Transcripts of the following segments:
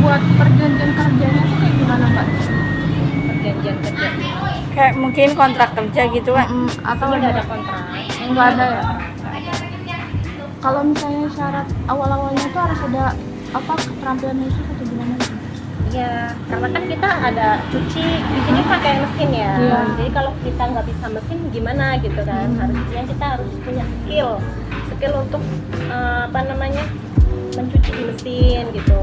buat perjanjian kerjanya tuh kayak gimana Mbak? Perjanjian kerja Kayak mungkin kontrak kerja gitu kan. Atau nggak ada kontrak. nggak ada ya? Kalau misalnya syarat awal-awalnya tuh harus ada apa keterampilan khusus atau gimana? Iya, karena kan kita ada cucinya pakai mesin ya. Iya. Jadi kalau kita nggak bisa mesin gimana gitu kan? Harusnya kita harus punya skill untuk mencuci di mesin gitu.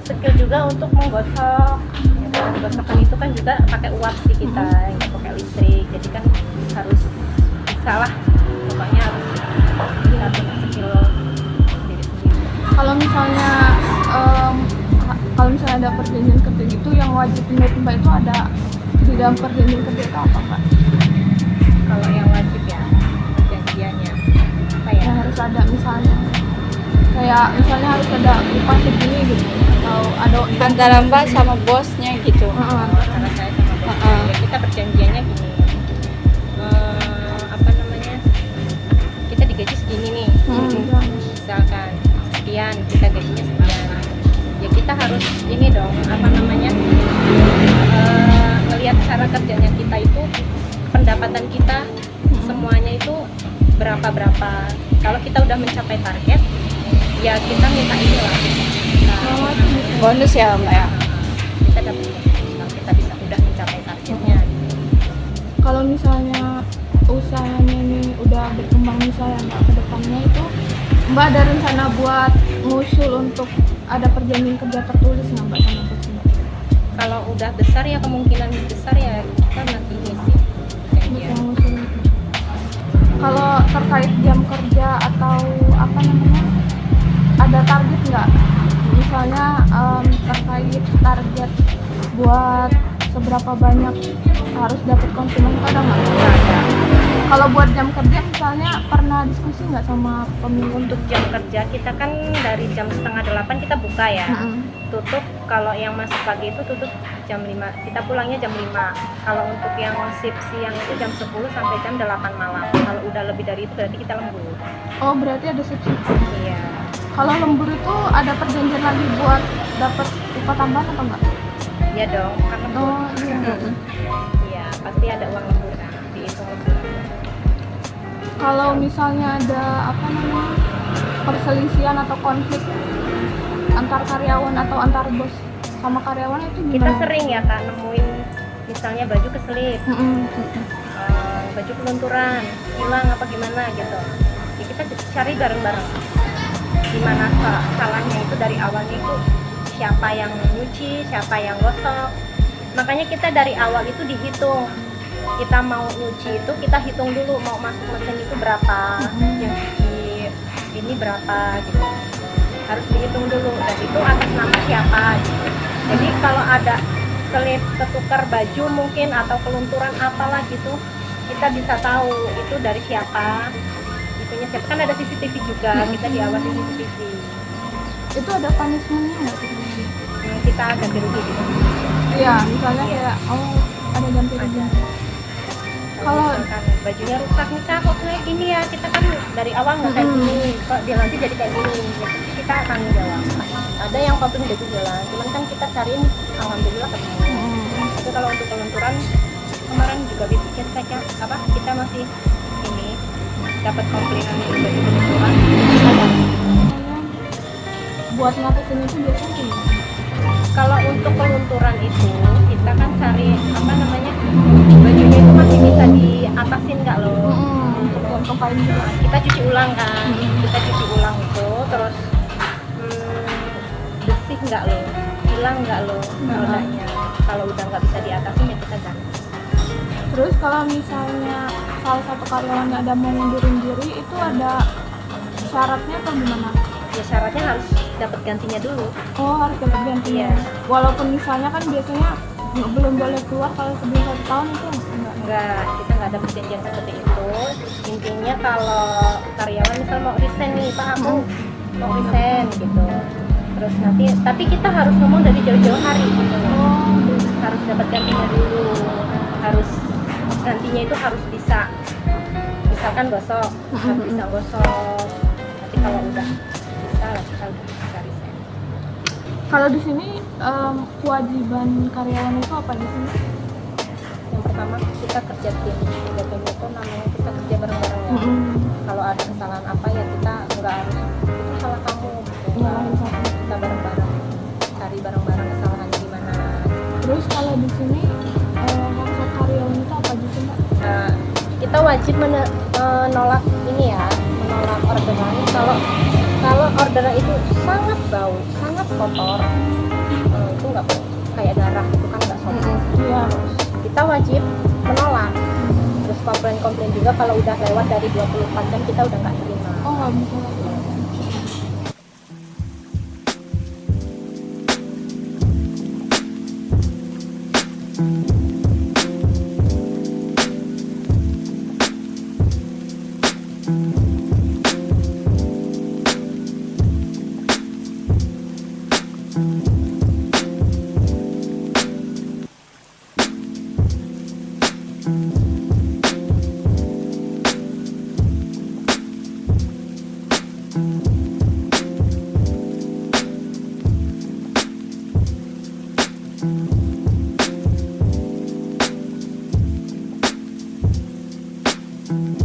Skill juga untuk menggosok. Ya, gosokkan itu kan juga pakai uap sih kita, nggak pakai listrik. Jadi kan harus bisa lah. Pokoknya harus kita punya skill sendiri-sendiri. Kalau misalnya ada perjanjian kerja gitu yang wajib diingat Mbak itu ada di dalam perjanjian kerja itu apa Mbak? Kalau yang wajib ya perjanjiannya apa ya? Yang harus ada misalnya kayak harus ada upah segini gitu atau ada Antara Mbak sama bosnya gitu. Karena saya sama bos ya kita perjanjiannya gini, kita digaji segini nih, misalkan sekian, kita gajinya sekian, ya kita harus ini dong ngelihat cara kerjanya kita itu, pendapatan kita semuanya itu berapa. Kalau kita udah mencapai target ya kita minta inilah Bonus ya Mbak ya. kita dapat kalau kita bisa udah mencapai targetnya. Kalau misalnya usahanya ini udah berkembang misalnya Mbak ke depannya itu Mbak ada rencana buat ngusul untuk ada perjanjian kerja tertulis nggak Mbak sama bos Mbak? Kalau udah besar ya kemungkinan besar ya kita nanti ini sih Bisa perjanjian. ngusul. Kalau terkait jam kerja atau ada target nggak? Misalnya terkait target buat seberapa banyak harus dapat konsumen itu ada nggak? Ada. Kalau buat jam kerja misalnya pernah diskusi nggak sama pemimpin? Untuk jam kerja kita kan dari jam 7:30 kita buka ya, tutup kalau yang masuk pagi itu tutup jam 5, kita pulangnya jam 5. Kalau untuk yang shift siang itu jam 10 sampai jam 8 malam. Kalau udah lebih dari itu berarti kita lembur. Oh berarti ada subsidi. Iya. Kalau lembur itu ada perjanjian lagi buat dapat upah tambahan atau enggak? Iya dong, kan lembur. Oh iya. Iya, pasti ada uang lembur kan, dihitung lembur. Kalau misalnya ada perselisihan atau konflik antar karyawan atau antar bos sama karyawan itu gimana? Kita sering ya Kak nemuin misalnya baju keselip, baju kelunturan, hilang apa gimana gitu. Ya kita cari bareng-bareng. Gimana salahnya itu dari awalnya itu siapa yang nyuci, siapa yang gosok. Makanya kita dari awal itu dihitung. Kita mau nyuci itu kita hitung dulu mau masuk mesin itu berapa, yang cuci ini berapa gitu. Harus dihitung dulu dan itu atas nama siapa gitu. Jadi kalau ada selip ketukar baju mungkin atau kelunturan apalah gitu, kita bisa tahu itu dari siapa. Itunya siapa, kan ada CCTV juga, kita diawasi CCTV. Itu ada punishment-nya nggak sih? Kita ganti rugi gitu. Iya, misalnya kayak ada ganti rugi. Kalau misalkan bajunya rusak nih Kak, kok kayak gini ya, kita kan dari awal nggak kayak gini, kok dia nanti jadi kayak gini, jadi kita akan jawab. Ada yang komplain udah jelas, cuman kan kita cariin alhamdulillah ketemu. Tapi kalau untuk kelunturan kemarin juga bikin saja kita masih ini dapat komplainan dari baju kelunturan ada. Buat ngatasin itu biasanya gimana? Kalau untuk kelunturan itu kita kan cari bajunya itu masih bisa diatasin nggak loh. Untuk yang kemarin juga. Kita cuci ulang kan, kita cuci ulang itu terus bersih nggak loh, hilang nggak loh nodanya. Kalau udah nggak bisa diatasin ya kita ganti. Terus kalau misalnya salah satu karyawannya ada mau ngundurin diri itu ada syaratnya atau gimana? Ya syaratnya harus dapat gantinya dulu. Oh harus dapat gantinya. Iya. Walaupun misalnya kan biasanya belum boleh keluar kalau sebelum 1 tahun itu Enggak, kita nggak ada perjanjian seperti itu. Intinya kalau karyawan misal mau resign nih, Pak aku mau resign gitu. Terus nanti, tapi kita harus ngomong dari jauh-jauh hari gitu. Harus dapat gantinya dulu. Harus gantinya itu harus bisa, misalkan gosok, harus bisa gosok. Nanti kalau udah bisa lah kita udah bisa resign. Kalau di sini kewajiban karyawan itu apa di sini? Yang pertama kita kerja tim, jatuhnya itu namanya kita kerja bareng-bareng ya. Kalau ada kesalahan apa ya kita nggak harus itu salah kamu gitu. Nyalahin satu. Kita bareng-bareng cari bareng-bareng kesalahannya di mana. Terus kalau di sini hak karyawan itu apa di sini? Nah, kita wajib menolak ini ya, menolak orderan kalau orderan itu sangat bau, sangat kotor, itu nggak boleh, kayak darah itu kan nggak sopan. Iya. Kita wajib menolak. Terus komplain juga kalau udah lewat dari 24 jam kita udah nggak terima. Oh, nggak bisa lagi. Thank you.